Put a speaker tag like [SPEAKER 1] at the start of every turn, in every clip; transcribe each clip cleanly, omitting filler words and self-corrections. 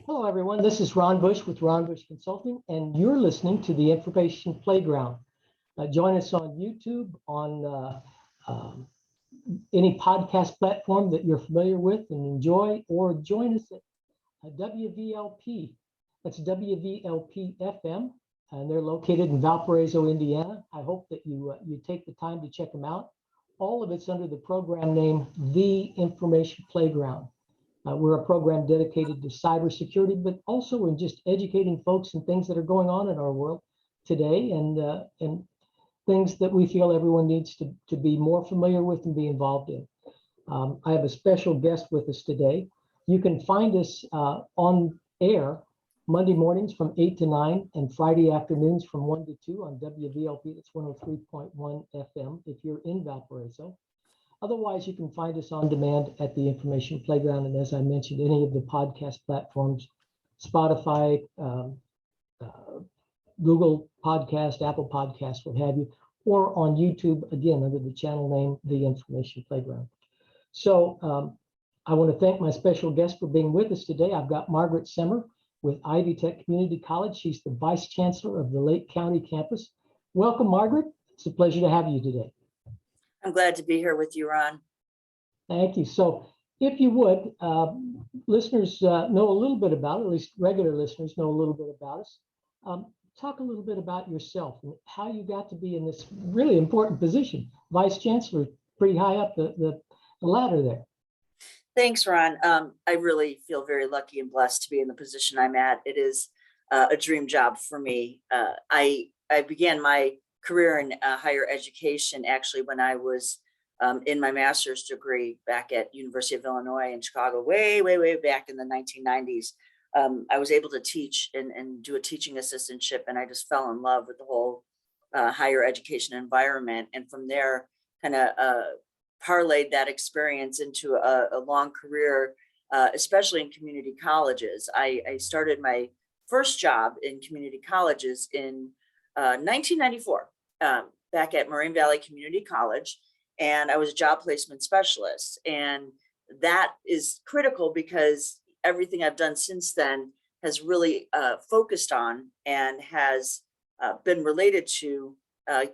[SPEAKER 1] Hello, everyone. This is Ron Bush with Ron Bush Consulting, and you're listening to the Information Playground. Join us on YouTube, on any podcast platform that you're familiar with and enjoy, or join us at WVLP. That's WVLP FM, and they're located in Valparaiso, Indiana. I hope that you take the time to check them out. All of it's under the program name, The Information Playground. We're a program dedicated to cybersecurity, but also in just educating folks and things that are going on in our world today, and things that we feel everyone needs to be more familiar with and be involved in. I have a special guest with us today. You can find us on air Monday mornings from 8 to 9 and Friday afternoons from 1 to 2 on WVLP. That's 103.1 FM if you're in Valparaiso. Otherwise, you can find us on demand at the Information Playground. And as I mentioned, any of the podcast platforms, Spotify, Google Podcast, Apple Podcast, what have you, or on YouTube, again, under the channel name, The Information Playground. So I want to thank my special guest for being with us today. I've got Margaret Semmer with Ivy Tech Community College. She's the Vice Chancellor of the Lake County campus. Welcome, Margaret. It's a pleasure to have you today.
[SPEAKER 2] I'm glad to be here with you, Ron.
[SPEAKER 1] Thank you. So if you would, listeners know a little bit about it, at least regular listeners know a little bit about us. Talk a little bit about yourself and how you got to be in this really important position. Vice Chancellor, pretty high up the ladder there.
[SPEAKER 2] Thanks, Ron. I really feel very lucky and blessed to be in the position I'm at. It is a dream job for me. I began my career in higher education actually when I was in my master's degree back at University of Illinois in Chicago, way back in the 1990s. I was able to teach and do a teaching assistantship, and I just fell in love with the whole higher education environment. And from there, kind of parlayed that experience into a long career, especially in community colleges. I started my first job in community colleges in 1994. Back at Moraine Valley Community College, and I was a job placement specialist. And that is critical because everything I've done since then has really focused on and has been related to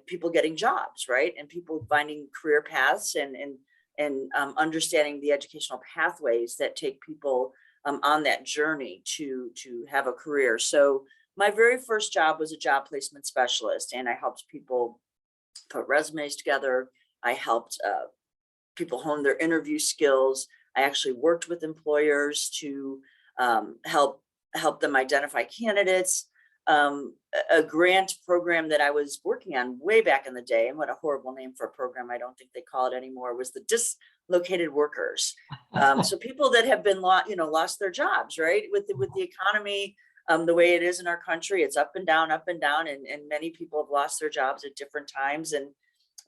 [SPEAKER 2] people getting jobs, right? And people finding career paths and understanding the educational pathways that take people on that journey to have a career. So my very first job was a job placement specialist, and I helped people put resumes together. I helped people hone their interview skills. I actually worked with employers to help them identify candidates. A grant program that I was working on way back in the day, and what a horrible name for a program, I don't think they call it anymore, was the dislocated workers. So people that have been lost their jobs, right? With the economy, the way it is in our country, it's up and down, and many people have lost their jobs at different times. And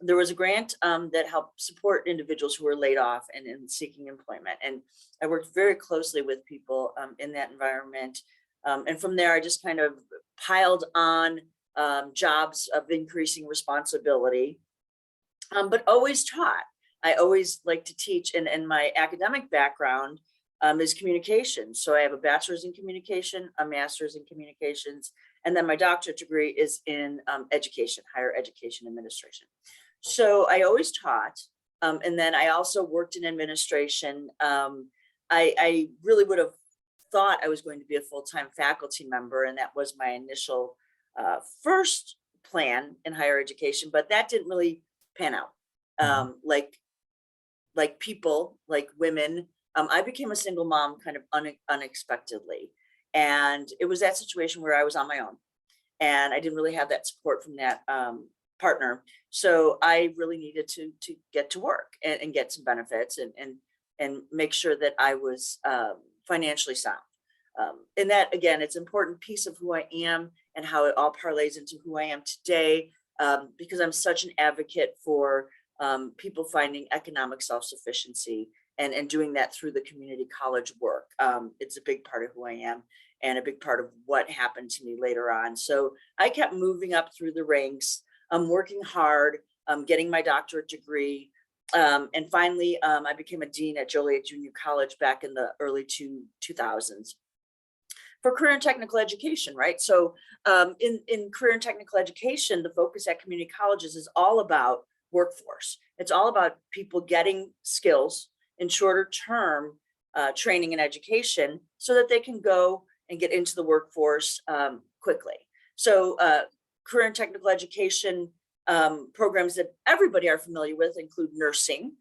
[SPEAKER 2] there was a grant that helped support individuals who were laid off and seeking employment. And I worked very closely with people in that environment. And from there, I just kind of piled on jobs of increasing responsibility, but always taught. I always like to teach, and my academic background is communication. So I have a bachelor's in communication, a master's in communications, and then my doctorate degree is in education, higher education administration. So I always taught, and then I also worked in administration. I really would have thought I was going to be a full-time faculty member, and that was my initial first plan in higher education, but that didn't really pan out. Like people, like women, I became a single mom kind of unexpectedly. And it was that situation where I was on my own, and I didn't really have that support from that partner. So I really needed to get to work and get some benefits and make sure that I was financially sound. And that, again, it's an important piece of who I am and how it all parlays into who I am today, because I'm such an advocate for people finding economic self-sufficiency and doing that through the community college work. It's a big part of who I am and a big part of what happened to me later on. So I kept moving up through the ranks, working hard, getting my doctorate degree. And finally, I became a dean at Joliet Junior College back in the early 2000s. for career and technical education, right? So in career and technical education, the focus at community colleges is all about workforce. It's all about people getting skills in shorter term training and education so that they can go and get into the workforce quickly. So career and technical education programs that everybody are familiar with include nursing,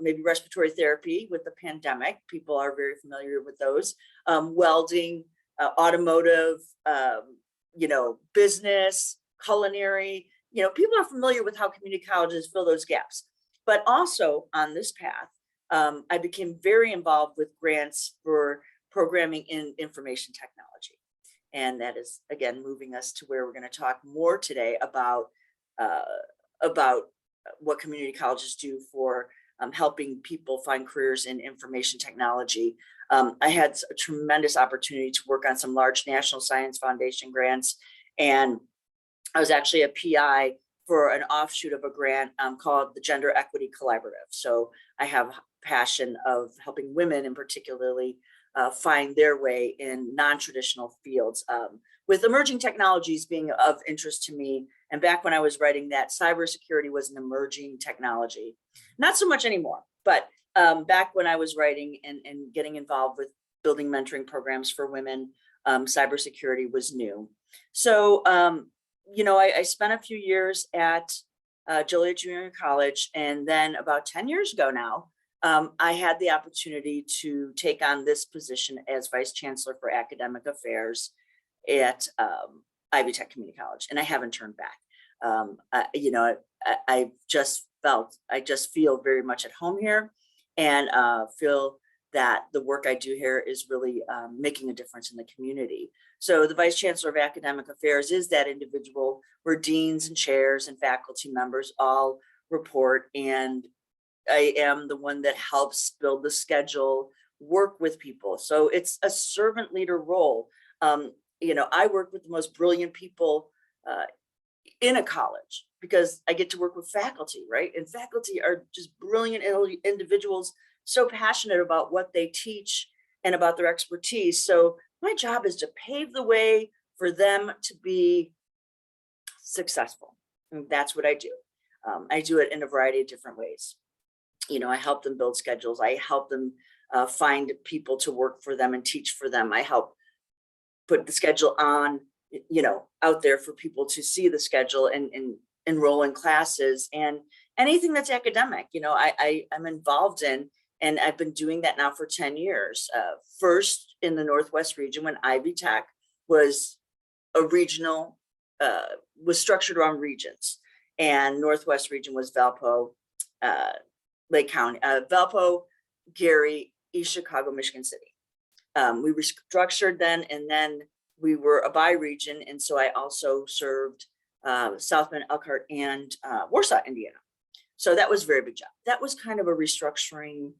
[SPEAKER 2] maybe respiratory therapy with the pandemic. People are very familiar with those. Welding, automotive, business, culinary. People are familiar with how community colleges fill those gaps. But also on this path, I became very involved with grants for programming in information technology. And that is, again, moving us to where we're going to talk more today about what community colleges do for helping people find careers in information technology. I had a tremendous opportunity to work on some large National Science Foundation grants, and I was actually a PI for an offshoot of a grant called the Gender Equity Collaborative. So I have passion of helping women in particularly find their way in non-traditional fields, with emerging technologies being of interest to me. And back when I was writing that, cybersecurity was an emerging technology. Not so much anymore, but back when I was writing and getting involved with building mentoring programs for women, cybersecurity was new. So, I spent a few years at Joliet Junior College, and then about 10 years ago now, I had the opportunity to take on this position as Vice Chancellor for Academic Affairs at Ivy Tech Community College, and I haven't turned back. I just feel very much at home here, and feel that the work I do here is really making a difference in the community. So the Vice Chancellor of Academic Affairs is that individual where deans and chairs and faculty members all report, and I am the one that helps build the schedule, work with people. So it's a servant leader role. I work with the most brilliant people in a college because I get to work with faculty, right? And faculty are just brilliant individuals, so passionate about what they teach and about their expertise. So my job is to pave the way for them to be successful. And that's what I do. I do it in a variety of different ways. I help them build schedules. I help them find people to work for them and teach for them. I help put the schedule on, out there for people to see the schedule and enroll in classes and anything that's academic. I'm involved in, and I've been doing that now for 10 years. First in the Northwest region when Ivy Tech was a regional, was structured around regions, and Northwest region was Valpo, Lake County, Valpo, Gary, East Chicago, Michigan City. We restructured then, and then we were a bi-region, and so I also served South Bend, Elkhart, and Warsaw, Indiana. So that was a very big job. That was kind of a restructuring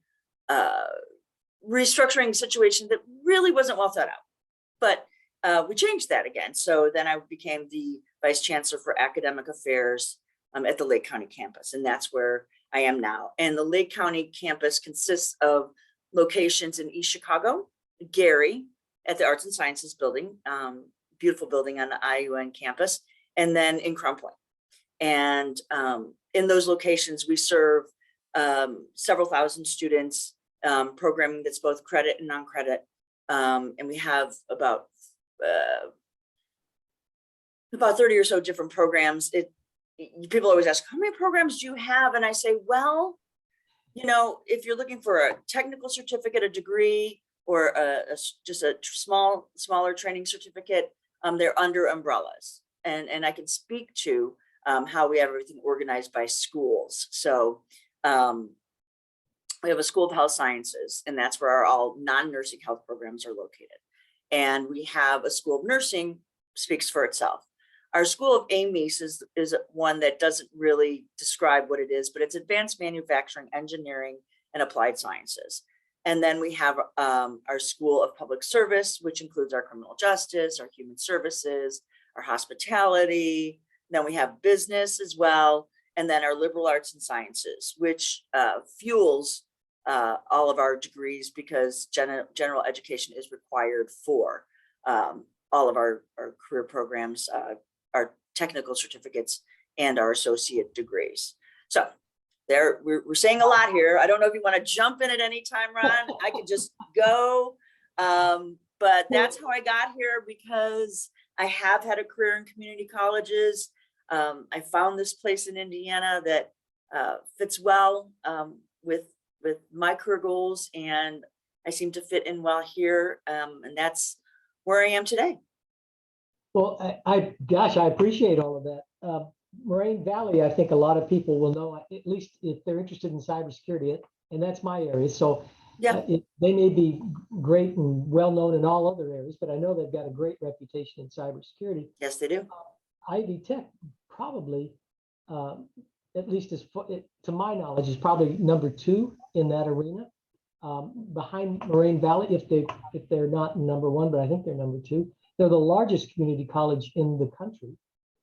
[SPEAKER 2] situation that really wasn't well thought out, but we changed that again. So then I became the Vice Chancellor for Academic Affairs at the Lake County campus, and that's where I am now. And the Lake County campus consists of locations in East Chicago, Gary at the Arts and Sciences building, beautiful building on the IUN campus, and then in Crumpling. And in those locations, we serve several thousand students, programming that's both credit and non-credit. And we have about 30 or so different programs. People always ask, how many programs do you have? And I say, well, if you're looking for a technical certificate, a degree, or just a smaller training certificate, they're under umbrellas. And I can speak to how we have everything organized by schools. So we have a School of Health Sciences, and that's where all non-nursing health programs are located. And we have a School of Nursing, speaks for itself. Our School of AMES is one that doesn't really describe what it is, but it's Advanced Manufacturing, Engineering, and Applied Sciences. And then we have our School of Public Service, which includes our Criminal Justice, our Human Services, our Hospitality. Then we have Business as well. And then our Liberal Arts and Sciences, which fuels all of our degrees because general education is required for all of our career programs, our technical certificates, and our associate degrees. So we're saying a lot here. I don't know if you want to jump in at any time, Ron. I could just go. But that's how I got here, because I have had a career in community colleges. I found this place in Indiana that fits well with my career goals, and I seem to fit in well here. And that's where I am today.
[SPEAKER 1] Well, gosh, I appreciate all of that. Moraine Valley, I think a lot of people will know, at least if they're interested in cybersecurity, and that's my area. So
[SPEAKER 2] yeah,
[SPEAKER 1] they may be great and well known in all other areas, but I know they've got a great reputation in cybersecurity.
[SPEAKER 2] Yes, they do.
[SPEAKER 1] Ivy Tech probably, at least to my knowledge, is probably number 2 in that arena, behind Moraine Valley. If they're not number 1, but I think they're number 2. They're the largest community college in the country.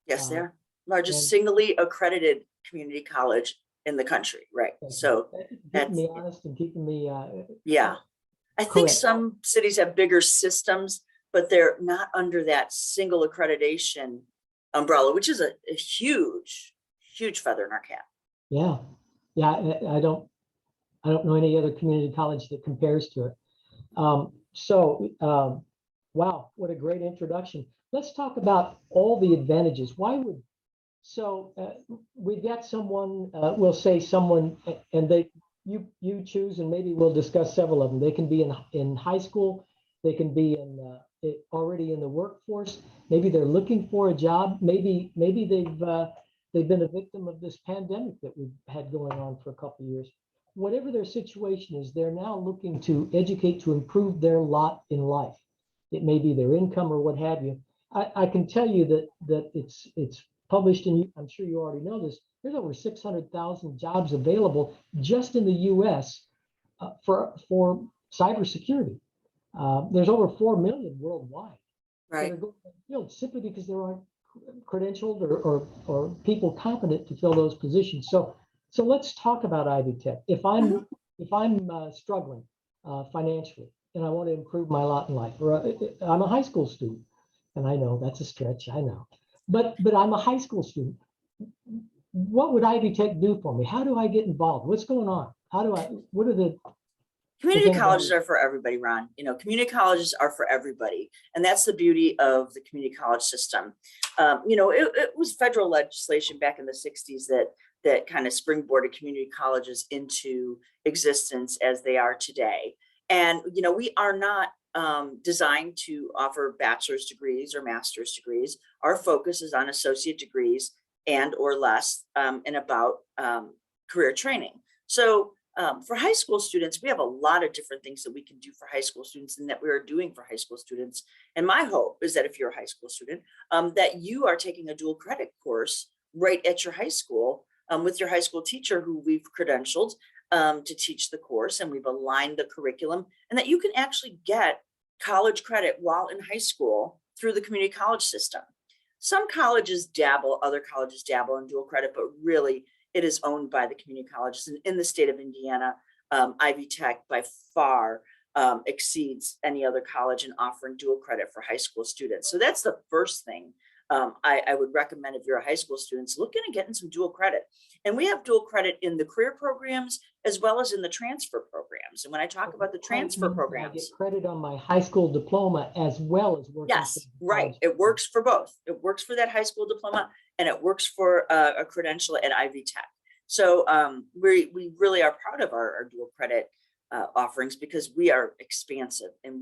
[SPEAKER 2] Yes, they are. Largest singly accredited community college in the country, right? So
[SPEAKER 1] keeping me honest and keeping me
[SPEAKER 2] yeah. I think some cities have bigger systems, but they're not under that single accreditation umbrella, which is a huge feather in our cap.
[SPEAKER 1] Yeah, I don't know any other community college that compares to it. Wow, what a great introduction. Let's talk about all the advantages. We've got someone, we'll say someone, and you choose, and maybe we'll discuss several of them. They can be in high school, they can be already in the workforce. Maybe they're looking for a job. Maybe they've been a victim of this pandemic that we've had going on for a couple of years. Whatever their situation is, they're now looking to educate to improve their lot in life. It may be their income or what have you. I can tell you that it's published, and I'm sure you already know this. There's over 600,000 jobs available just in the U.S. For cybersecurity. There's over 4 million worldwide.
[SPEAKER 2] Right.
[SPEAKER 1] That are going to the field simply because there aren't credentialed or people competent to fill those positions. So let's talk about Ivy Tech. If I'm struggling financially and I want to improve my lot in life, or I'm a high school student, and I know that's a stretch, I know, but I'm a high school student. What would Ivy Tech do for me? How do I get involved? What's going on? What are the
[SPEAKER 2] community colleges are for everybody, Ron. You know, community colleges are for everybody. And that's the beauty of the community college system. You know, it was federal legislation back in the 60s that kind of springboarded community colleges into existence as they are today. And, you know, we are not designed to offer bachelor's degrees or master's degrees. Our focus is on associate degrees and or less, and about career training. So for high school students, we have a lot of different things that we can do for high school students and that we are doing for high school students. And my hope is that if you're a high school student, that you are taking a dual credit course right at your high school with your high school teacher who we've credentialed to teach the course, and we've aligned the curriculum, and that you can actually get college credit while in high school through the community college system. Some colleges dabble, other colleges dabble in dual credit, but really it is owned by the community colleges. And in the state of Indiana, Ivy Tech by far exceeds any other college in offering dual credit for high school students. So that's the first thing I would recommend if you're a high school student, look into getting some dual credit. And we have dual credit in the career programs as well as in the transfer programs. And when I talk about the transfer programs, I
[SPEAKER 1] get credit on my high school diploma as well as working.
[SPEAKER 2] Yes, right. It works for both. It works for that high school diploma, and it works for a credential at Ivy Tech. So we really are proud of our dual credit offerings, because we are expansive, and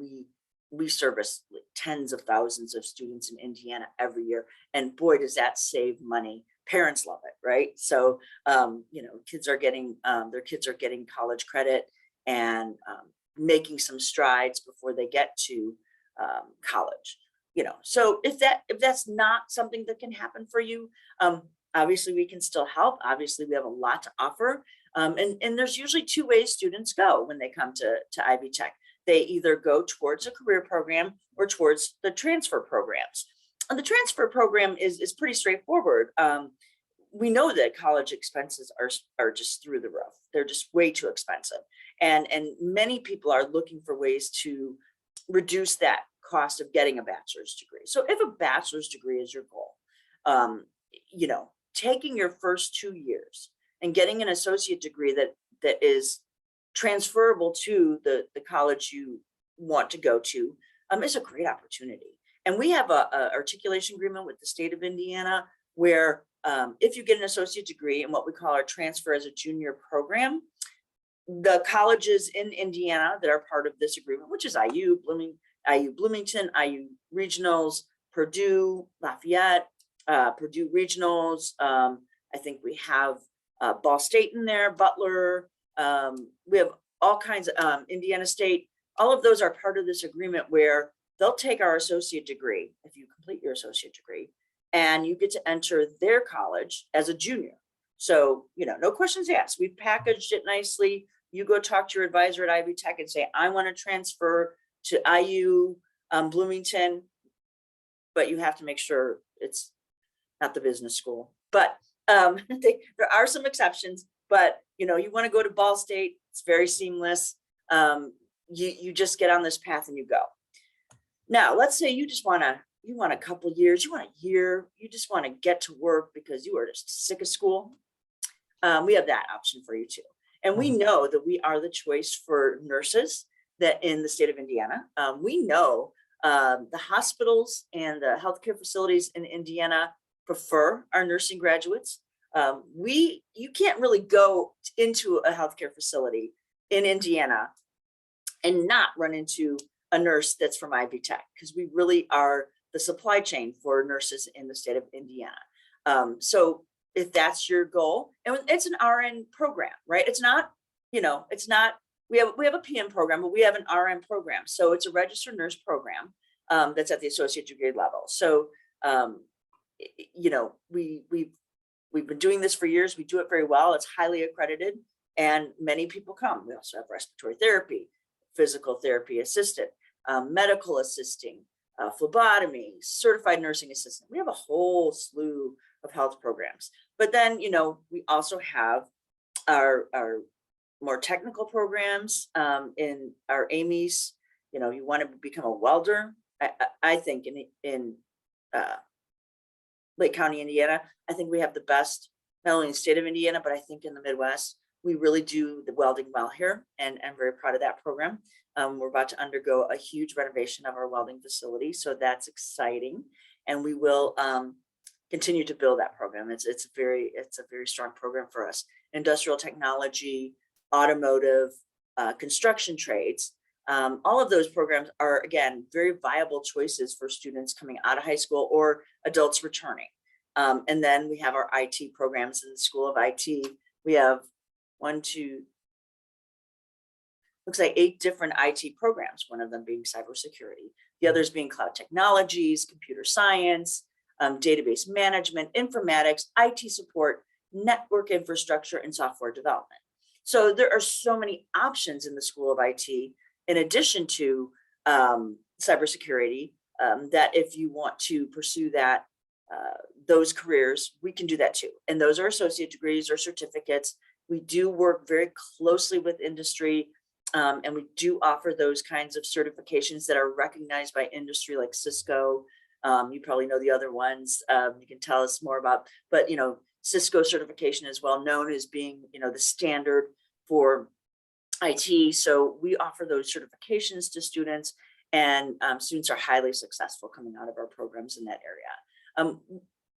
[SPEAKER 2] we service like tens of thousands of students in Indiana every year. And boy, does that save money. Parents love it, right? So, you know, their kids are getting college credit and making some strides before they get to college. You know, so if that's not something that can happen for you, obviously we can still help. Obviously, we have a lot to offer. And there's usually two ways students go when they come to Ivy Tech. They either go towards a career program or towards the transfer programs. And the transfer program is pretty straightforward. We know that college expenses are just through the roof. They're just way too expensive. And many people are looking for ways to reduce that cost of getting a bachelor's degree. So if a bachelor's degree is your goal, you know, taking your first 2 years and getting an associate degree that is transferable to the college you want to go to is a great opportunity. And we have a articulation agreement with the state of Indiana where if you get an associate degree in what we call our transfer as a junior program, the colleges in Indiana that are part of this agreement, which is IU Bloomington, IU Regionals, Purdue, Lafayette, Purdue Regionals. I think we have Ball State in there, Butler. We have all kinds of Indiana State. All of those are part of this agreement where they'll take our associate degree, if you complete your associate degree, and you get to enter their college as a junior. So, you know, no questions asked. We've packaged it nicely. You go talk to your advisor at Ivy Tech and say, I want to transfer to IU Bloomington, but you have to make sure it's not the business school. But there are some exceptions, but you know, you want to go to Ball State, it's very seamless. You just get on this path and you go. Now, let's say you want a couple years, you want a year, you just want to get to work because you are just sick of school. We have that option for you too. And we know that we are the choice for nurses that in the state of Indiana. We know the hospitals and the healthcare facilities in Indiana prefer our nursing graduates. You can't really go into a healthcare facility in Indiana and not run into a nurse that's from Ivy Tech, because we really are the supply chain for nurses in the state of Indiana. So if that's your goal, and it's an RN program, right? It's not, you know, it's not, we have a PM program, but we have an RN program. So it's a registered nurse program that's at the associate degree level. So, you know, we've been doing this for years. We do it very well. It's highly accredited and many people come. We also have respiratory therapy, physical therapy assistant, medical assisting, phlebotomy, certified nursing assistant. We have a whole slew of health programs. But then, you know, we also have our more technical programs in our AMIs. You know, you want to become a welder. I think in Lake County, Indiana, I think we have the best, not only in the state of Indiana, but I think in the Midwest, we really do the welding well here, and I'm very proud of that program. We're about to undergo a huge renovation of our welding facility, so that's exciting, and we will continue to build that program. It's a very strong program for us. Industrial technology, automotive, construction trades. All of those programs are, again, very viable choices for students coming out of high school or adults returning. And then we have our IT programs in the School of IT. We have looks like 8 different IT programs, one of them being cybersecurity, the others being cloud technologies, computer science, database management, informatics, IT support, network infrastructure, and software development. So there are so many options in the School of IT, in addition to cybersecurity, that if you want to pursue that, those careers, we can do that too. And those are associate degrees or certificates. We do work very closely with industry, and we do offer those kinds of certifications that are recognized by industry, like Cisco. You probably know the other ones. You can tell us more about, but you know, Cisco certification is well known as being, you know, the standard for IT. So we offer those certifications to students, and students are highly successful coming out of our programs in that area.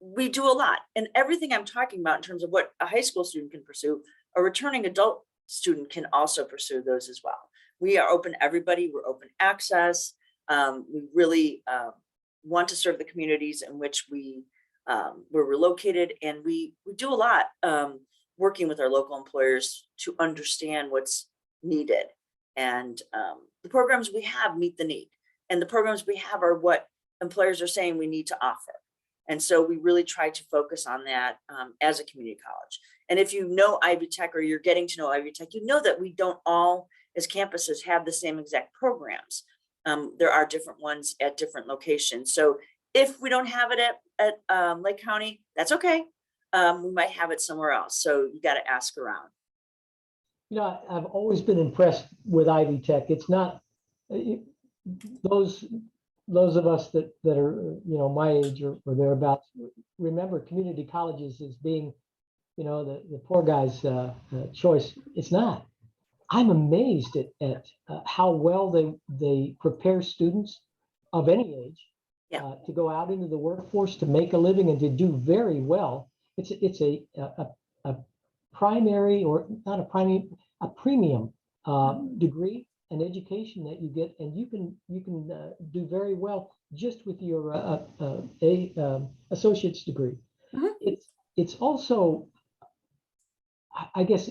[SPEAKER 2] We do a lot, and everything I'm talking about in terms of what a high school student can pursue, a returning adult student can also pursue those as well. We are open to everybody. We're open access. We really want to serve the communities in which where we're located, and we do a lot working with our local employers to understand what's needed. And the programs we have meet the need, and the programs we have are what employers are saying we need to offer. And so we really try to focus on that as a community college. And if you know Ivy Tech, or you're getting to know Ivy Tech, you know that we don't all, as campuses, have the same exact programs. There are different ones at different locations. So if we don't have it at Lake County, that's okay. We might have it somewhere else. So you got to ask around.
[SPEAKER 1] You know, I've always been impressed with Ivy Tech. It's not those those of us that are, my age or thereabouts, remember community colleges as being, the poor guy's choice. It's not. I'm amazed at how well they prepare students of any age to go out into the workforce, to make a living, and to do very well. It's a primary, or not a primary, a premium degree and education that you get, and you can do very well just with your associate's degree. It's also, I guess,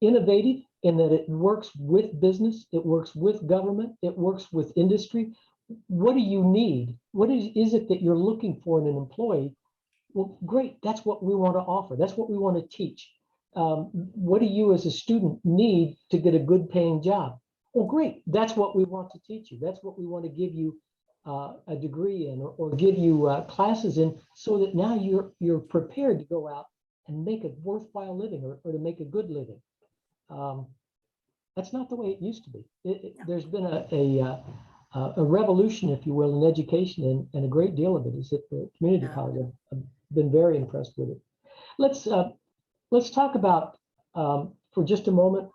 [SPEAKER 1] innovative in that it works with business, it works with government, it works with industry. What do you need? What is it that you're looking for in an employee? Well, great, that's what we want to offer. That's what we want to teach. What do you as a student need to get a good paying job? Well, great, that's what we want to teach you. That's what we want to give you a degree in, or give you classes in, so that now you're prepared to go out and make a worthwhile living, or to make a good living. That's not the way it used to be. There's been a revolution, if you will, in education, and a great deal of it is at the community college. I've been very impressed with it. Let's talk about, for just a moment,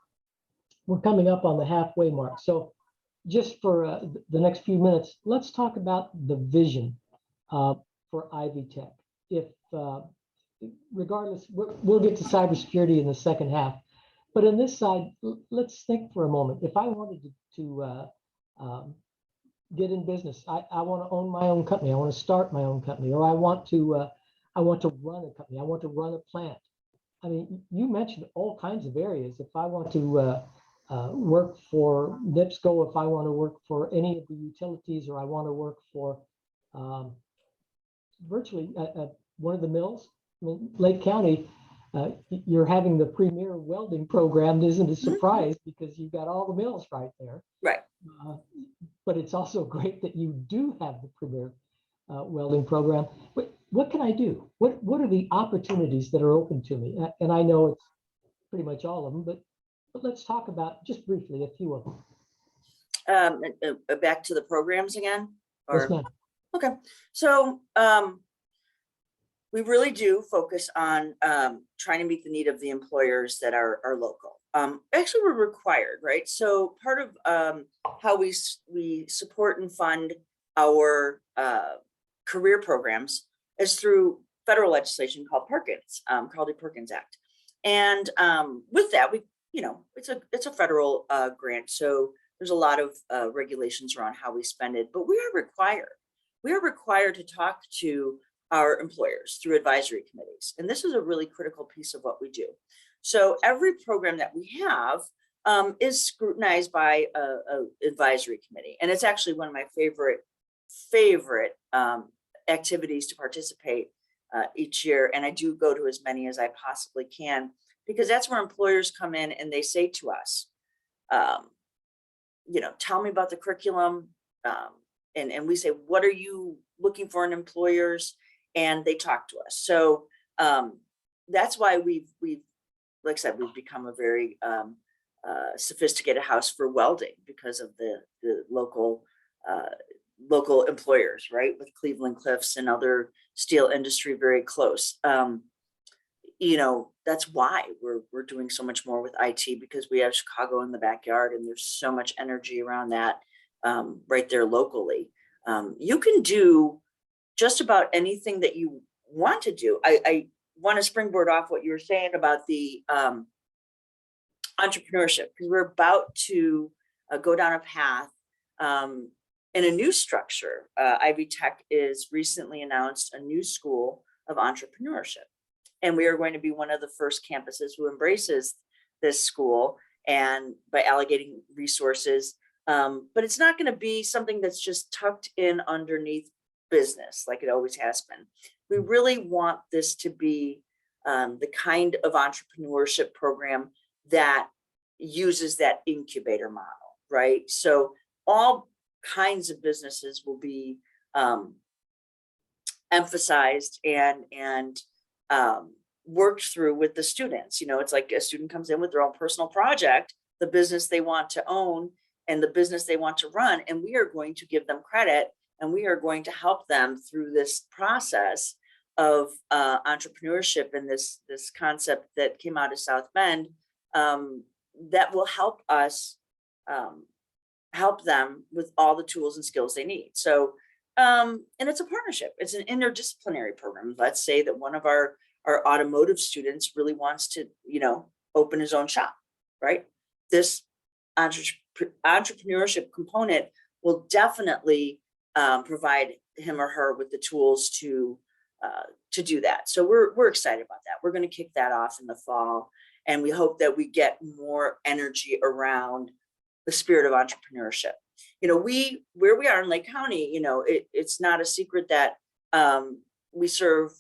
[SPEAKER 1] we're coming up on the halfway mark. So just for the next few minutes, let's talk about the vision for Ivy Tech. Regardless, we'll get to cybersecurity in the second half. But in this side, let's think for a moment. If I wanted to get in business, I want to own my own company. I want to start my own company, or I want to run a company. I want to run a plant. I mean, you mentioned all kinds of areas. If I want to work for NIPSCO, if I want to work for any of the utilities, or I want to work for virtually one of the mills. I mean, Lake County, you're having the premier welding program isn't a surprise, because you've got all the mills right there.
[SPEAKER 2] Right.
[SPEAKER 1] But it's also great that you do have the premier welding program. But what can I do? What are the opportunities that are open to me? And I know it's pretty much all of them, but let's talk about just briefly a few of them.
[SPEAKER 2] Back to the programs again? Or?
[SPEAKER 1] Yes, ma'am.
[SPEAKER 2] Okay. So we really do focus on trying to meet the need of the employers that are local. Actually, we're required, right? So part of how we support and fund our career programs is through federal legislation called Perkins, Perkins Act. And with that, it's a federal grant. So there's a lot of regulations around how we spend it, but we are required to talk to our employers through advisory committees. And this is a really critical piece of what we do. So every program that we have is scrutinized by a advisory committee. And it's actually one of my favorite activities to participate each year. And I do go to as many as I possibly can, because that's where employers come in and they say to us, tell me about the curriculum. And we say, what are you looking for in employers? And they talk to us. So that's why we've like I said, we've become a very sophisticated house for welding, because of the local employers, right? With Cleveland Cliffs and other steel industry very close. That's why we're doing so much more with IT, because we have Chicago in the backyard, and there's so much energy around that right there locally. You can do just about anything that you want to do. I want to springboard off what you were saying about the entrepreneurship, because we're about to go down a path in a new structure. Ivy Tech is recently announced a new school of entrepreneurship, and we are going to be one of the first campuses who embraces this school, and by allocating resources. But it's not going to be something that's just tucked in underneath business like it always has been. We really want this to be the kind of entrepreneurship program that uses that incubator model, right? So all kinds of businesses will be emphasized and worked through with the students. It's like a student comes in with their own personal project, the business they want to own, and the business they want to run. And we are going to give them credit, and we are going to help them through this process of entrepreneurship and this concept that came out of South Bend, that will help us help them with all the tools and skills they need. So, and it's a partnership. It's an interdisciplinary program. Let's say that one of our automotive students really wants to, open his own shop, right? This entrepreneurship component will definitely provide him or her with the tools to do that. So we're excited about that. We're going to kick that off in the fall, and we hope that we get more energy around the spirit of entrepreneurship. Where we are in Lake County, it's not a secret that we serve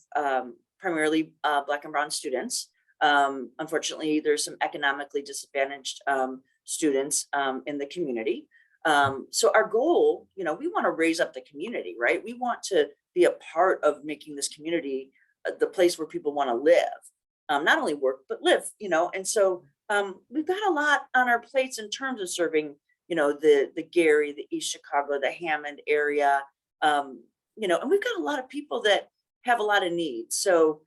[SPEAKER 2] primarily Black and Brown students. Unfortunately, there's some economically disadvantaged students in the community. So our goal, we want to raise up the community, right? We want to be a part of making this community the place where people want to live, not only work, but live, and so we've got a lot on our plates in terms of serving, the Gary, the East Chicago, the Hammond area, and we've got a lot of people that have a lot of needs. So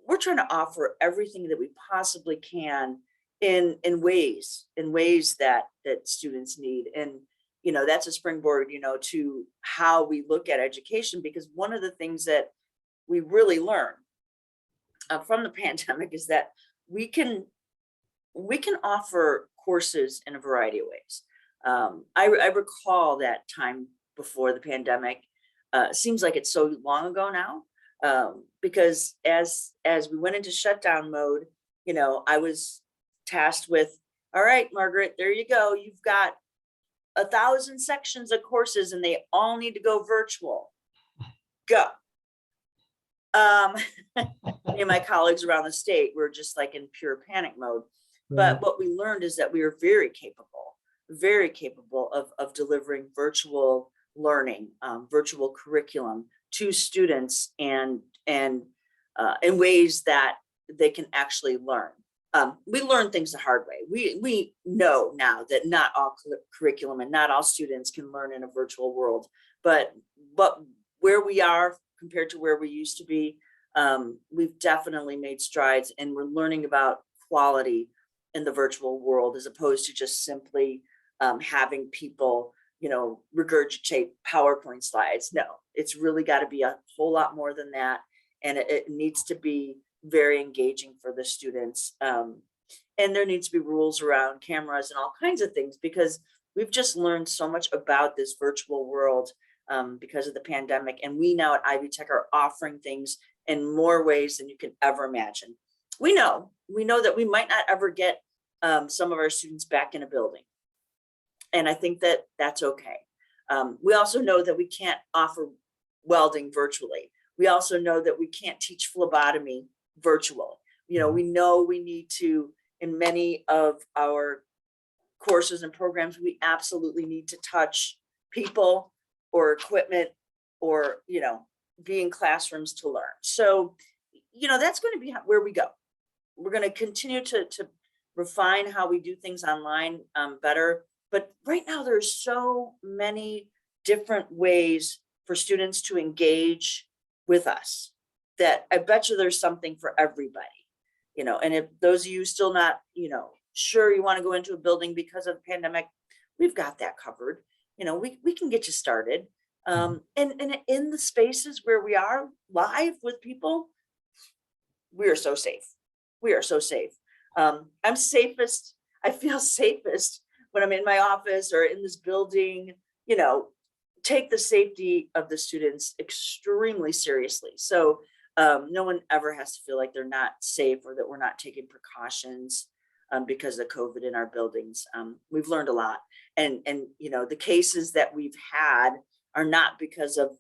[SPEAKER 2] we're trying to offer everything that we possibly can in ways that students need. And, that's a springboard, to how we look at education, because one of the things that we really learned from the pandemic is that we can offer courses in a variety of ways. I recall that time before the pandemic. Seems like it's so long ago now, because as we went into shutdown mode, I was tasked with, all right, Margaret, there you go. You've got 1,000 sections of courses and they all need to go virtual. Go. Me and my colleagues around the state were just like in pure panic mode. But what we learned is that we are very capable of delivering virtual learning, virtual curriculum to students, and in ways that they can actually learn. We learn things the hard way. We know now that not all curriculum and not all students can learn in a virtual world, but where we are compared to where we used to be, we've definitely made strides, and we're learning about quality in the virtual world, as opposed to just simply having people, regurgitate PowerPoint slides. No, it's really got to be a whole lot more than that. And it needs to be very engaging for the students. And there needs to be rules around cameras and all kinds of things, because we've just learned so much about this virtual world because of the pandemic. And we now at Ivy Tech are offering things in more ways than you can ever imagine. We know that we might not ever get some of our students back in a building. And I think that that's okay. We also know that we can't offer welding virtually. We also know that we can't teach phlebotomy virtual. We know we need to, in many of our courses and programs, we absolutely need to touch people or equipment, or, be in classrooms to learn. So, that's going to be where we go. We're going to continue to refine how we do things online better. But right now, there's so many different ways for students to engage with us that I bet you there's something for everybody, and if those of you still not, sure you want to go into a building because of the pandemic, we've got that covered. We can get you started. And in the spaces where we are live with people, we are so safe. We are so safe. I'm safest. I feel safest when I'm in my office or in this building, take the safety of the students extremely seriously. So no one ever has to feel like they're not safe or that we're not taking precautions because of COVID in our buildings. We've learned a lot. And the cases that we've had are not because of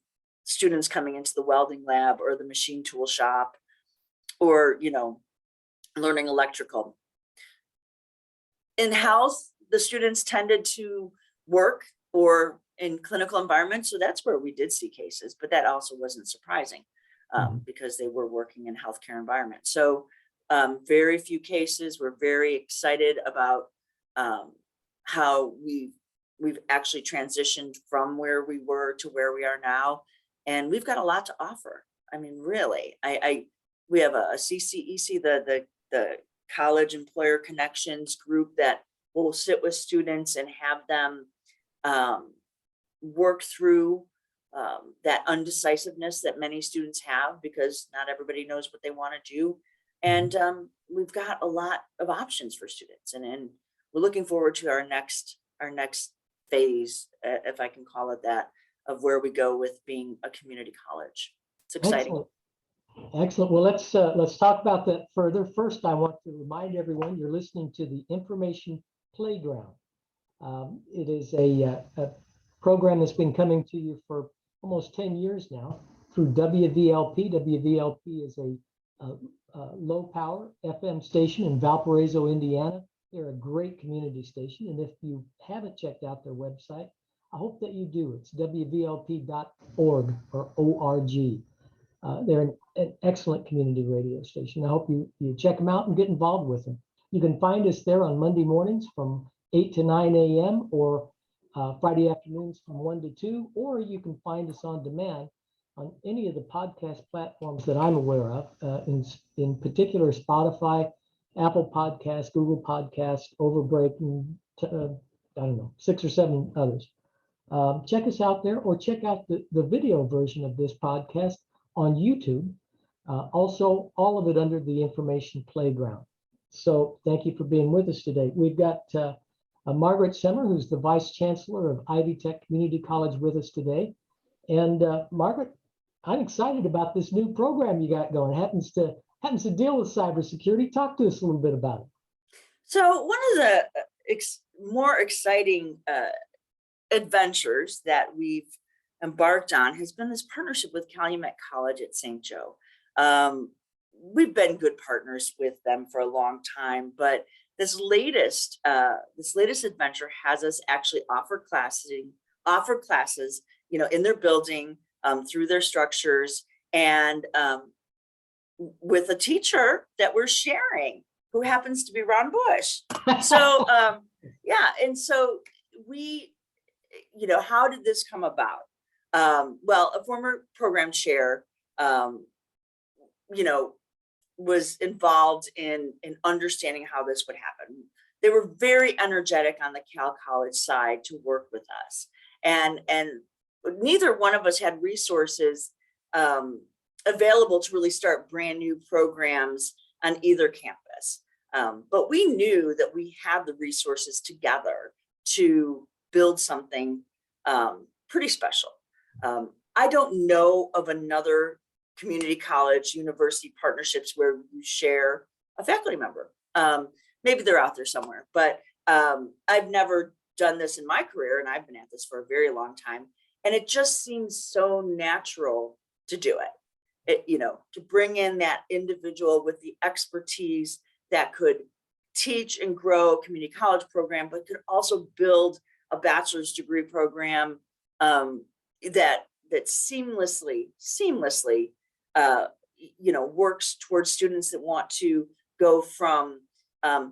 [SPEAKER 2] students coming into the welding lab or the machine tool shop or, learning electrical. In health, the students tended to work or in clinical environments. So that's where we did see cases, but that also wasn't surprising because they were working in healthcare environments. So very few cases. We're very excited about how we've actually transitioned from where we were to where we are now, and we've got a lot to offer. I mean, really, we have a CCEC, the College Employer Connections group that will sit with students and have them work through that undecisiveness that many students have, because not everybody knows what they want to do. And we've got a lot of options for students, and we're looking forward to our next phase, if I can call it that, of where we go with being a community college. It's exciting.
[SPEAKER 1] Excellent. Excellent. Well, let's talk about that further. First, I want to remind everyone you're listening to the Information Playground. It is a program that's been coming to you for almost 10 years now through WVLP. WVLP is a low power FM station in Valparaiso, Indiana. They're a great community station. And if you haven't checked out their website, I hope that you do. It's wvlp.org or ORG. They're an excellent community radio station. I hope you check them out and get involved with them. You can find us there on Monday mornings from 8 to 9 a.m. or Friday afternoons from 1 to 2, or you can find us on demand on any of the podcast platforms that I'm aware of, in particular Spotify, Apple Podcasts, Google Podcasts, Overbreak, and I don't know, 6 or 7 others. Check us out there, or check out the video version of this podcast on YouTube. Also, all of it under the Information Playground. So thank you for being with us today. We've got Margaret Semmer, who's the Vice Chancellor of Ivy Tech Community College, with us today. And Margaret, I'm excited about this new program you got going. Happens to deal with cybersecurity. Talk to us a little bit about it.
[SPEAKER 2] So one of the more exciting adventures that we've embarked on has been this partnership with Calumet College at St. Joe. We've been good partners with them for a long time, but this latest adventure has us actually offer classes, in their building, through their structures, and with a teacher that we're sharing, who happens to be Ron Bush. So and so we, how did this come about? Well, a former program chair, was involved in understanding how this would happen. They were very energetic on the Cal College side to work with us. And neither one of us had resources available to really start brand new programs on either campus. But we knew that we had the resources together to build something pretty special. I don't know of another community college university partnerships where you share a faculty member. Maybe they're out there somewhere, but I've never done this in my career, and I've been at this for a very long time. And it just seems so natural to do it. To bring in that individual with the expertise that could teach and grow a community college program, but could also build a bachelor's degree program that seamlessly works towards students that want to go from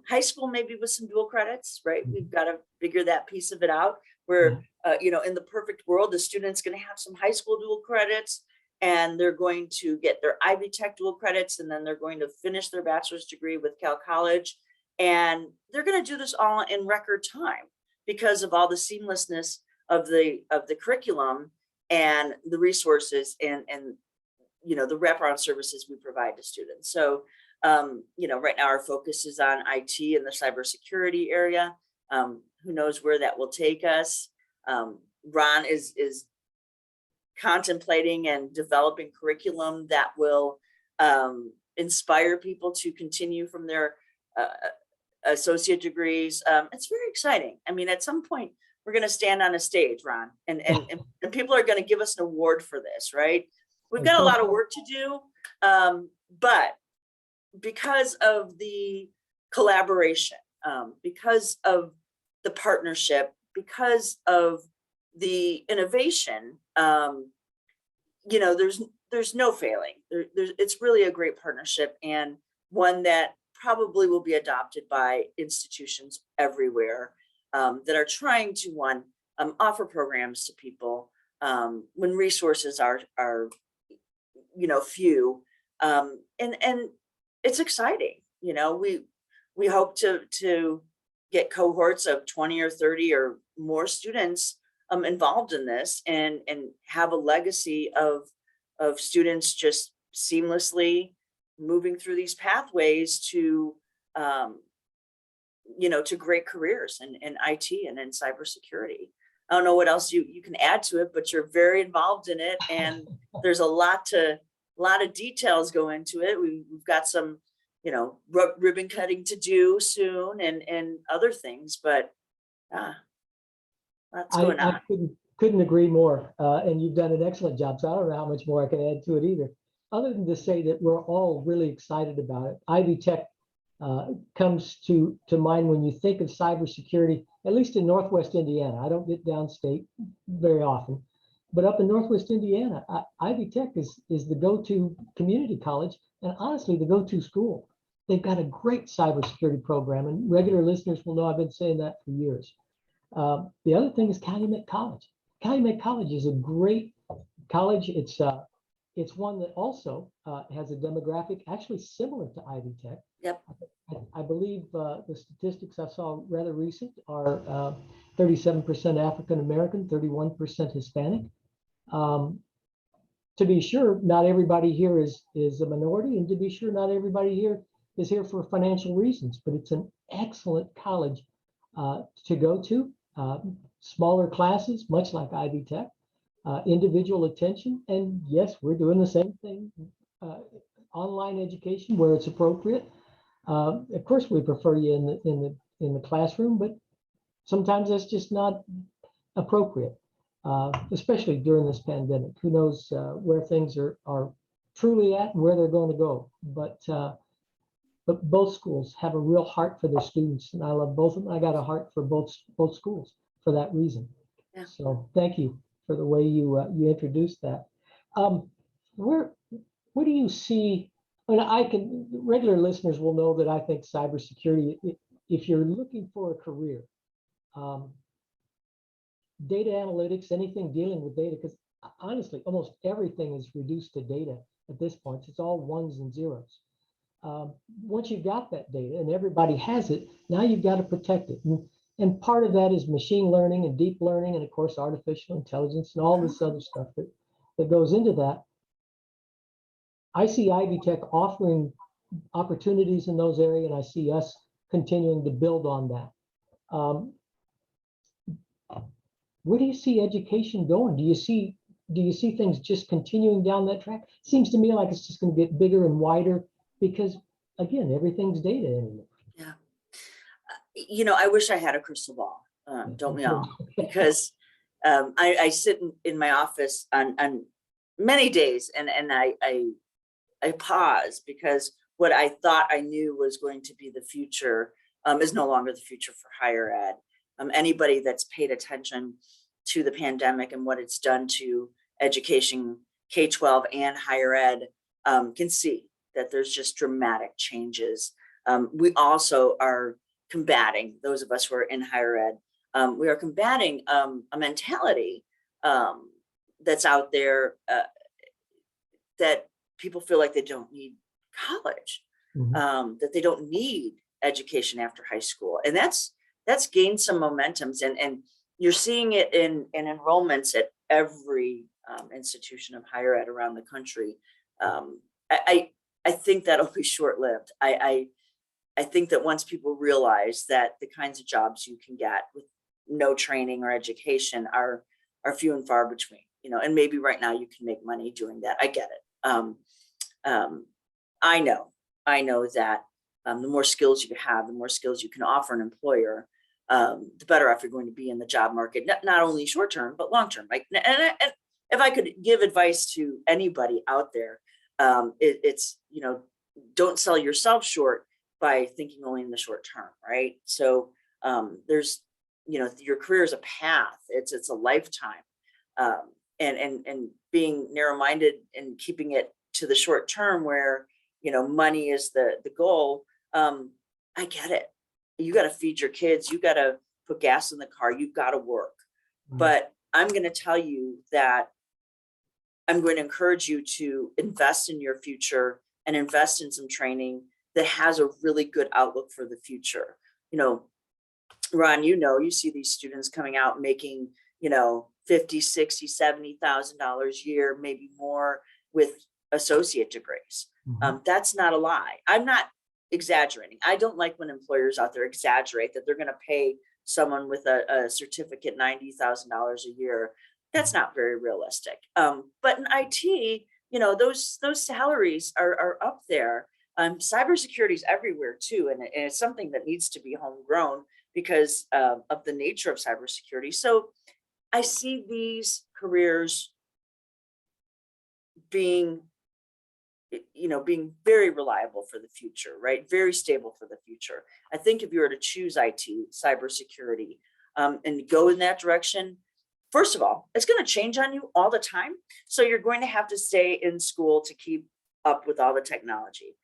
[SPEAKER 2] high school, maybe with some dual credits, right? We've got to figure that piece of it out, where in the perfect world, the student's going to have some high school dual credits, and they're going to get their Ivy Tech dual credits, and then they're going to finish their bachelor's degree with Cal College, and they're going to do this all in record time because of all the seamlessness of the curriculum and the resources and the wraparound services we provide to students. So right now our focus is on IT and the cybersecurity area. Who knows where that will take us? Ron is contemplating and developing curriculum that will inspire people to continue from their associate degrees. It's very exciting. I mean, at some point we're going to stand on a stage, Ron, and people are going to give us an award for this, right? We've got a lot of work to do, but because of the collaboration, because of the partnership, because of the innovation, there's no failing. It's really a great partnership, and one that probably will be adopted by institutions everywhere. that are trying to offer programs to people when resources are few, and it's exciting. We hope to get cohorts of 20 or 30 or more students involved in this, and have a legacy of students just seamlessly moving through these pathways to to great careers in IT and in cybersecurity. I don't know what else you can add to it, but you're very involved in it, and there's a lot of details go into it. We've got some ribbon cutting to do soon, and other things, but lots going on.
[SPEAKER 1] I couldn't agree more. And you've done an excellent job. So I don't know how much more I can add to it either, other than to say that we're all really excited about it. Ivy Tech comes to mind when you think of cybersecurity, at least in Northwest Indiana. I don't get downstate very often, but up in Northwest Indiana, Ivy Tech is the go-to community college, and honestly, the go-to school. They've got a great cybersecurity program, and regular listeners will know I've been saying that for years. The other thing is Calumet College. Calumet College is a great college. It's one that also has a demographic actually similar to Ivy Tech.
[SPEAKER 2] Yep.
[SPEAKER 1] I believe the statistics I saw rather recent are 37% African American, 31% Hispanic. To be sure, not everybody here is a minority, and to be sure, not everybody here is here for financial reasons. But it's an excellent college to go to. Smaller classes, much like Ivy Tech. Individual attention, and yes, we're doing the same thing. Online education where it's appropriate. Of course, we prefer you in the classroom, but sometimes that's just not appropriate, especially during this pandemic. Who knows where things are truly at and where they're going to go? But both schools have a real heart for their students, and I love both of them. I got a heart for both schools for that reason.
[SPEAKER 2] Yeah.
[SPEAKER 1] So thank you for the way you introduced that. Where do you see? And regular listeners will know that I think cybersecurity, if you're looking for a career, data analytics, anything dealing with data, because honestly, almost everything is reduced to data at this point. It's all ones and zeros. Once you've got that data and everybody has it, now you've got to protect it. And part of that is machine learning and deep learning, and of course, artificial intelligence and all this other stuff that goes into that. I see Ivy Tech offering opportunities in those areas, and I see us continuing to build on that. Where do you see education going? Do you see things just continuing down that track? It seems to me like it's just going to get bigger and wider because, again, everything's data anymore.
[SPEAKER 2] Yeah. I wish I had a crystal ball, don't we all? Because I sit in my office on many days, and I pause because what I thought I knew was going to be the future is no longer the future for higher ed. Anybody that's paid attention to the pandemic and what it's done to education, K-12 and higher ed, can see that there's just dramatic changes. We also are combating, those of us who are in higher ed, we are combating a mentality that's out there that people feel like they don't need college, that they don't need education after high school. And that's gained some momentums, and you're seeing it in enrollments at every institution of higher ed around the country. I think that'll be short-lived. I think that once people realize that the kinds of jobs you can get with no training or education are few and far between, and maybe right now you can make money doing that. I get it. I know that the more skills you have, the more skills you can offer an employer, the better off you're going to be in the job market, not only short term, but long term. And if I could give advice to anybody out there, it's, don't sell yourself short by thinking only in the short term, right? So there's, your career is a path, it's a lifetime. And being narrow-minded and keeping it to the short term where, money is the goal. I get it. You got to feed your kids. You got to put gas in the car, you've got to work.
[SPEAKER 1] Right.
[SPEAKER 2] But I'm going to tell you that I'm going to encourage you to invest in your future and invest in some training that has a really good outlook for the future. You know, Ron, you see these students coming out making, you know, 50, 60, $70,000 a year, maybe more, with associate degrees. That's not a lie. I'm not exaggerating. I don't like when employers out there exaggerate that they're going to pay someone with a certificate $90,000 a year. That's not very realistic. But in IT, you know, those salaries are up there. Cybersecurity is everywhere too, and it's something that needs to be homegrown because of the nature of cybersecurity. So I see these careers being, you know, being very reliable for the future, right? Very stable for the future. I think if you were to choose IT, cybersecurity, and go in that direction, first of all, it's going to change on you all the time. So you're going to have to stay in school to keep up with all the technology.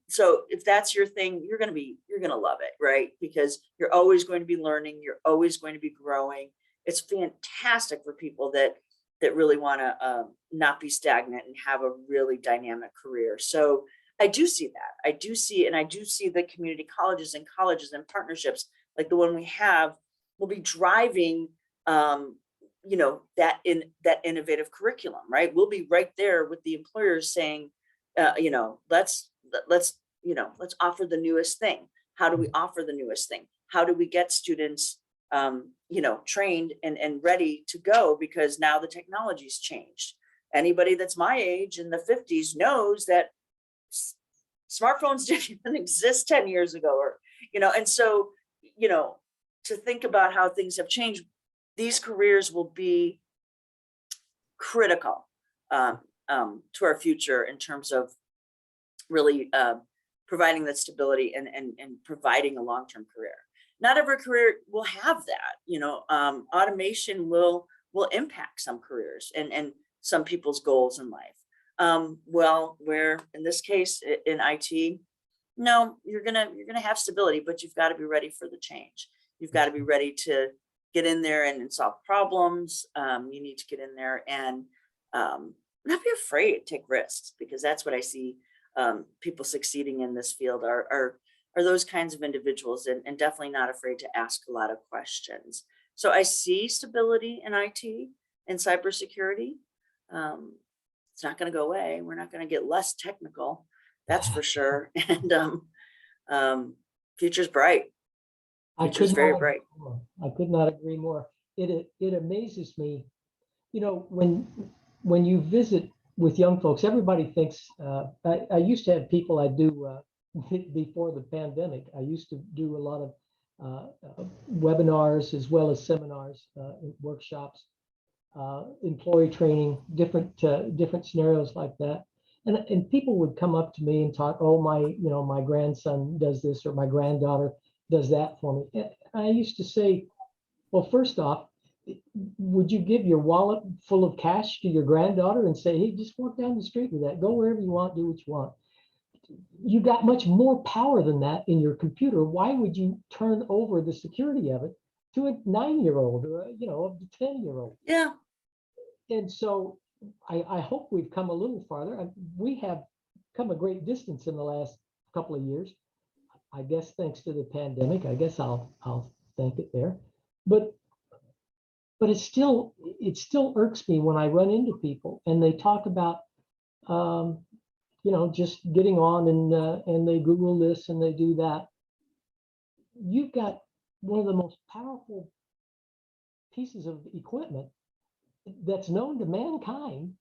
[SPEAKER 2] So if that's your thing, you're going to love it, right? Because you're always going to be learning. You're always going to be growing. It's fantastic for people that really want to not be stagnant and have a really dynamic career. So I do see that. I do see the community colleges and partnerships like the one we have will be driving, you know, that innovative curriculum, right? We'll be right there with the employers saying, you know, let's offer the newest thing. How do we offer the newest thing? How do we get students, you know, trained and ready to go, because now the technology's changed. Anybody that's my age in the 50s knows that smartphones didn't even exist 10 years ago, or, you know, and so, you know, to think about how things have changed, these careers will be critical to our future in terms of really providing that stability and providing a long-term career. Not every career will have that, you know. Automation will impact some careers and some people's goals in life. Well, where in this case in IT, no, you're gonna have stability, but you've got to be ready for the change. You've got to be ready to get in there and solve problems. You need to get in there and not be afraid to take risks, because that's what I see people succeeding in this field are those kinds of individuals, and definitely not afraid to ask a lot of questions. So I see stability in IT and cybersecurity. It's not going to go away. We're not going to get less technical, that's for sure. And future's bright. Future's very bright.
[SPEAKER 1] I could not agree more. It amazes me, you know, when you visit with young folks, everybody thinks, I used to have people I do before the pandemic. I used to do a lot of webinars as well as seminars, workshops, employee training, different scenarios like that. And people would come up to me and talk, oh, my grandson does this, or my granddaughter does that for me. And I used to say, well, first off, would you give your wallet full of cash to your granddaughter and say, hey, just walk down the street with that, go wherever you want, do what you want? You got much more power than that in your computer. Why would you turn over the security of it to a 9-year-old or a 10-year-old?
[SPEAKER 2] Yeah.
[SPEAKER 1] And so I hope we've come a little farther. We have come a great distance in the last couple of years, I guess, thanks to the pandemic. I guess I'll thank it there. But it still irks me when I run into people and they talk about just getting on and they Google this and they do that. You've got one of the most powerful pieces of equipment that's known to mankind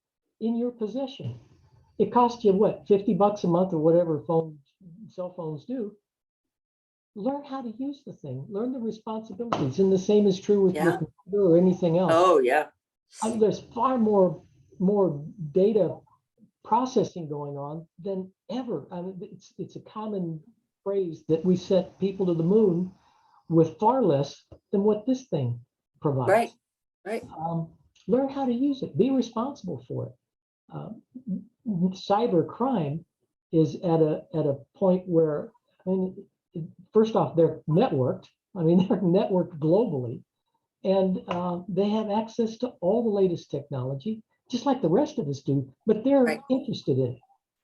[SPEAKER 1] in your possession. It costs you what, $50 a month or whatever cell phones do. Learn how to use the thing, learn the responsibilities. And the same is true with your computer or anything else.
[SPEAKER 2] Oh yeah.
[SPEAKER 1] There's far more data processing going on than ever. I mean, it's a common phrase that we sent people to the moon with far less than what this thing provides.
[SPEAKER 2] Right.
[SPEAKER 1] Learn how to use it. Be responsible for it. Cyber crime is at a point where, I mean, first off, they're networked. I mean, they're networked globally, and they have access to all the latest technology, just like the rest of us do, but they're
[SPEAKER 2] Right,
[SPEAKER 1] interested in it.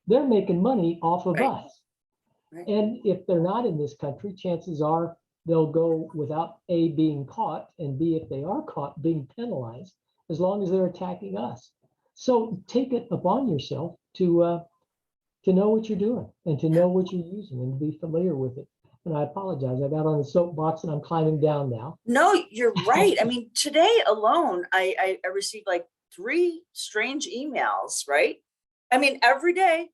[SPEAKER 1] They're making money off of
[SPEAKER 2] right,
[SPEAKER 1] us.
[SPEAKER 2] right.
[SPEAKER 1] And if they're not in this country, chances are they'll go without A, being caught, and B, if they are caught, being penalized, as long as they're attacking us. So take it upon yourself to know what you're doing and to
[SPEAKER 2] Yeah.
[SPEAKER 1] know what you're using and to be familiar with it. And I apologize, I got on the soapbox and I'm climbing down now.
[SPEAKER 2] No, you're right. I mean, today alone, I received like 3 strange emails, right? I mean, every day,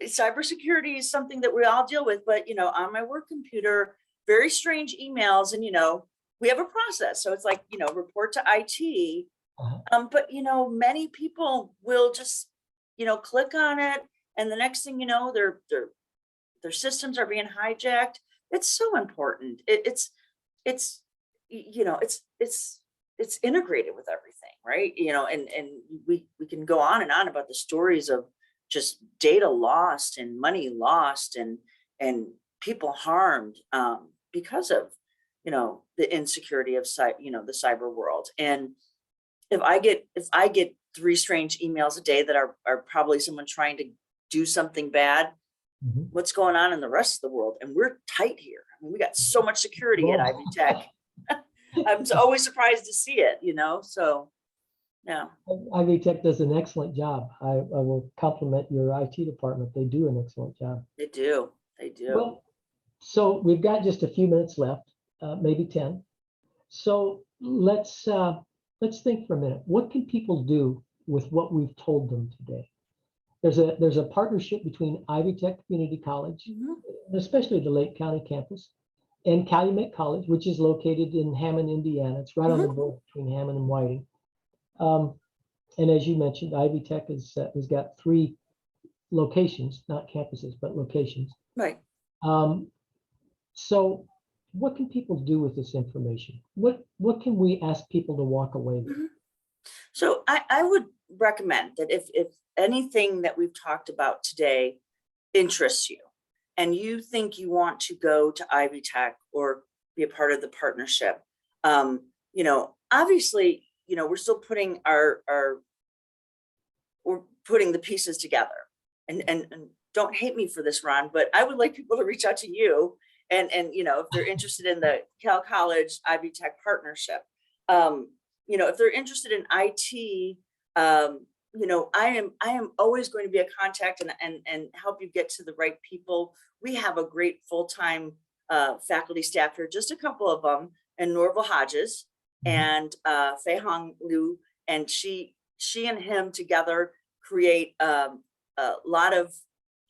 [SPEAKER 2] cybersecurity is something that we all deal with, but on my work computer, very strange emails, and we have a process. So it's like, report to IT.
[SPEAKER 1] Uh-huh.
[SPEAKER 2] But many people will just, click on it, and the next thing you know, their systems are being hijacked. It's so important. It's it's integrated with everything, right? And we can go on and on about the stories of just data lost and money lost and people harmed because of the insecurity of the cyber world. And if I get 3 strange emails a day that are probably someone trying to do something bad,
[SPEAKER 1] Mhm.
[SPEAKER 2] what's going on in the rest of the world? And we're tight here. I mean, we got so much security at
[SPEAKER 1] Well,
[SPEAKER 2] Ivy Tech. I'm always surprised to see it, so yeah,
[SPEAKER 1] Ivy Tech does an excellent job. I will compliment your IT department. They do an excellent job.
[SPEAKER 2] they do. They do.
[SPEAKER 1] Well, so we've got just a few minutes left, maybe 10. So let's think for a minute. What can people do with what we've told them today? There's a partnership between Ivy Tech Community College,
[SPEAKER 2] Mhm.
[SPEAKER 1] especially the Lake County campus, and Calumet College, which is located in Hammond, Indiana. It's right on the
[SPEAKER 2] Mhm.
[SPEAKER 1] border between Hammond and Whiting. Um, and as you mentioned, Ivy Tech has got 3 locations, not campuses, but locations.
[SPEAKER 2] Right.
[SPEAKER 1] Um, so what can people do with this information? What can we ask people to walk away with?
[SPEAKER 2] Mhm. So I would recommend that if anything that we've talked about today interests you, and you think you want to go to Ivy Tech or be a part of the partnership, obviously, we're still putting we're putting the pieces together. And don't hate me for this, Ron, but I would like people to reach out to you and if they're interested in the Cal College Ivy Tech partnership. If they're interested in IT, I am always going to be a contact and help you get to the right people. We have a great full-time faculty staff here, just a couple of them, and Norval Hodges
[SPEAKER 1] Mhm.
[SPEAKER 2] and Fei Hong Liu, and she and him together create a lot of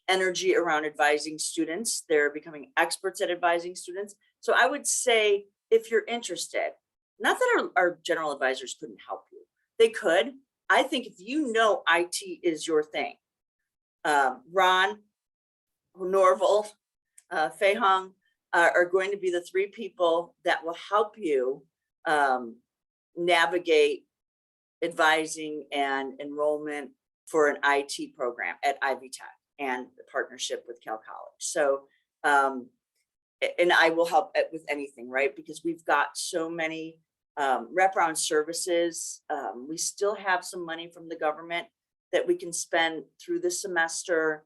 [SPEAKER 2] energy around advising students. They're becoming experts at advising students. So I would say, if you're interested, not that our general advisors couldn't help you, they could. I think if IT is your thing, Ron, Norval, Fei Hong are going to be the 3 people that will help you navigate advising and enrollment for an IT program at Ivy Tech and the partnership with Cal College. So, and I will help with anything, right? Because we've got so many wraparound services. We still have some money from the government that we can spend through the semester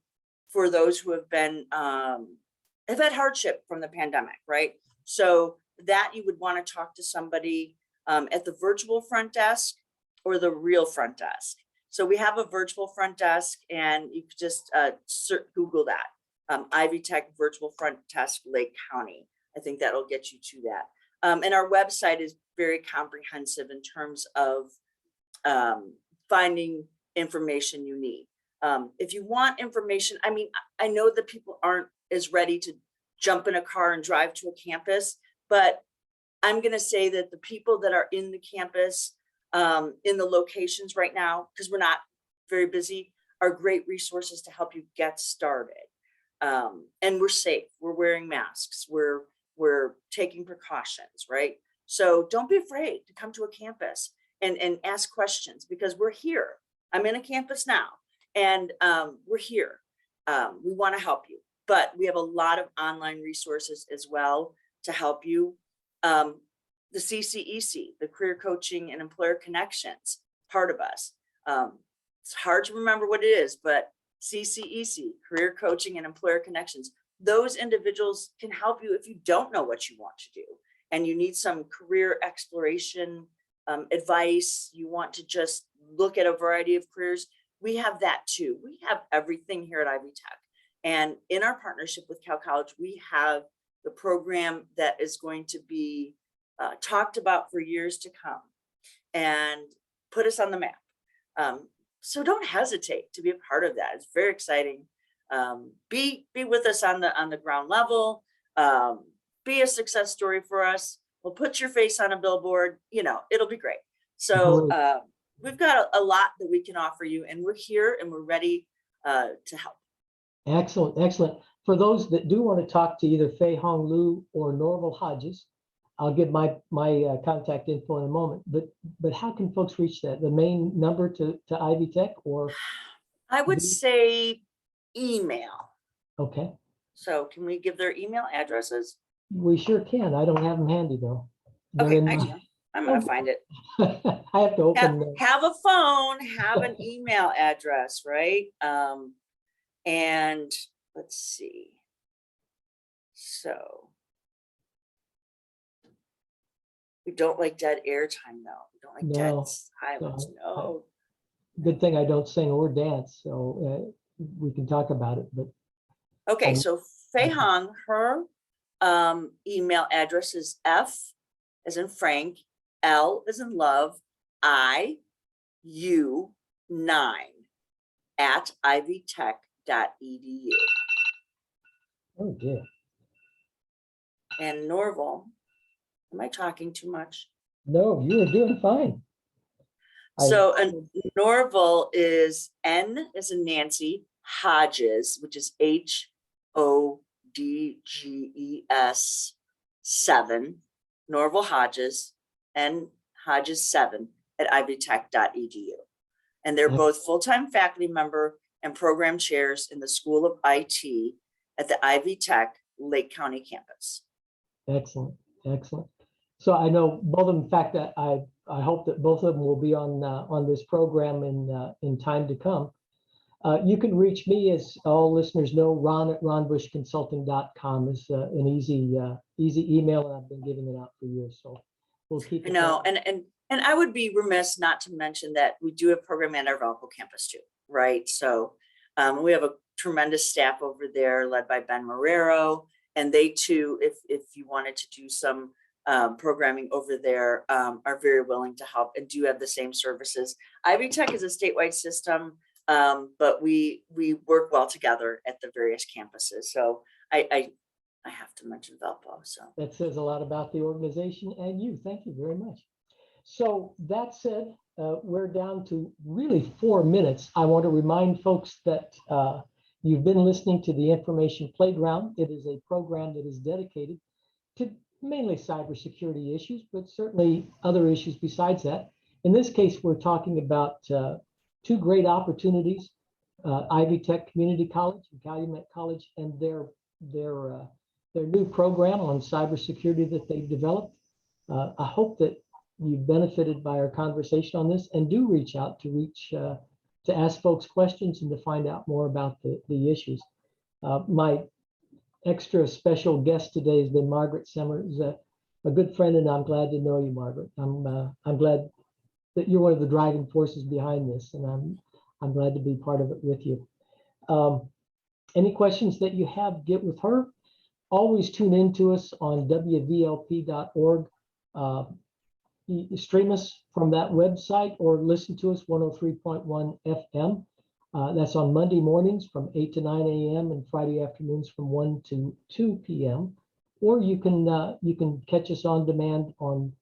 [SPEAKER 2] for those who have had hardship from the pandemic, right? So that you would want to talk to somebody at the virtual front desk or the real front desk. So we have a virtual front desk, and you could just Google that, Ivy Tech Virtual Front Desk Lake County. I think that'll get you to that. And our website is very comprehensive in terms of finding information you need. If you want information, I mean, I know that people aren't as ready to jump in a car and drive to a campus, but I'm going to say that the people that are in the campus, in the locations right now, because we're not very busy, are great resources to help you get started. And we're safe. We're wearing masks. We're taking precautions, right? So don't be afraid to come to a campus and ask questions, because we're here. I'm in a campus now, and we're here. We want to help you, but we have a lot of online resources as well to help you. The CCEC, the Career Coaching and Employer Connections, part of us. It's hard to remember what it is, but CCEC, Career Coaching and Employer Connections, those individuals can help you if you don't know what you want to do and you need some career exploration advice. You want to just look at a variety of careers. We have that too. We have everything here at Ivy Tech. And in our partnership with Cal College, we have the program that is going to be talked about for years to come and put us on the map. So don't hesitate to be a part of that. It's very exciting. Be with us on the ground level. Be a success story for us. We'll put your face on a billboard. You know, it'll be great. So we've got a lot that we can offer you, and we're here and we're ready to help.
[SPEAKER 1] Excellent, excellent. For those that do want to talk to either Fei Hong Liu or Norval Hodges, I'll give my contact info in a moment. But how can folks reach that? The main number to Ivy Tech, or?
[SPEAKER 2] I would say email.
[SPEAKER 1] Okay.
[SPEAKER 2] So can we give their email addresses?
[SPEAKER 1] We sure can. I don't have them handy though.
[SPEAKER 2] Okay, I'm gonna find it.
[SPEAKER 1] I have to open.
[SPEAKER 2] Have a phone, have an email address, right? And let's see. So we don't like dead air time though. We don't like dead silence. No.
[SPEAKER 1] Good thing I don't sing or dance, so we can talk about it. But
[SPEAKER 2] okay, so Fei Hong, her email address is F as in Frank, L as in love, I, U 9 at ivytech.edu.
[SPEAKER 1] Oh dear.
[SPEAKER 2] And Norval, am I talking too much?
[SPEAKER 1] No, you are doing fine.
[SPEAKER 2] So Norval is N as in Nancy, Hodges, which is HODGES 7, Norval Hodges, and Hodges 7 at ivytech.edu. And they're both full-time faculty member and program chairs in the School of IT at the Ivy Tech Lake County campus.
[SPEAKER 1] Excellent, excellent. So I know both of them. In fact, that I hope that both of them will be on this program in time to come. You can reach me, as all listeners know, Ron at ronbushconsulting.com is an easy email, and I've been giving it out for years. So we'll keep it.
[SPEAKER 2] No, and I would be remiss not to mention that we do have program at our Valpo campus too, right? So we have a tremendous staff over there led by Ben Marrero, and they too, if you wanted to do some programming over there, are very willing to help and do have the same services. Ivy Tech is a statewide system, but we work well together at the various campuses. So I have to mention Valpo. So
[SPEAKER 1] that says a lot about the organization and you. Thank you very much. So that said, we're down to really 4 minutes. I want to remind folks that you've been listening to the Information Playground. It is a program that is dedicated to mainly cybersecurity issues, but certainly other issues besides that. In this case, we're talking about two great opportunities, Ivy Tech Community College and Calumet College, and their new program on cybersecurity that they've developed. I hope that you've benefited by our conversation on this, and do reach out to ask folks questions and to find out more about the issues. My extra special guest today has been Margaret Semmer, who's a good friend, and I'm glad to know you, Margaret. I'm glad that you're one of the driving forces behind this, and I'm glad to be part of it with you. Any questions that you have, get with her. Always tune in to us on wvlp.org. Stream us from that website or listen to us 103.1 FM. That's on Monday mornings from 8 to 9 a.m. and Friday afternoons from 1 to 2 p.m. Or you can catch us on demand on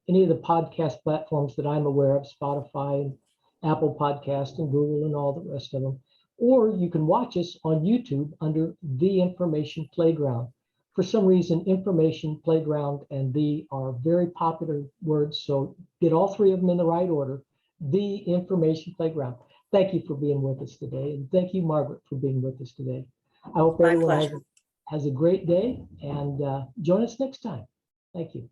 [SPEAKER 1] any of the podcast platforms that I'm aware of, Spotify, and Apple Podcast, and Google, and all the rest of them. Or you can watch us on YouTube under The Information Playground. For some reason, Information Playground and the are very popular words, so get all three of them in the right order. The Information Playground. Thank you for being with us today, and thank you, Margaret, for being with us today. I hope everyone has a great day, and join us next time. Thank you.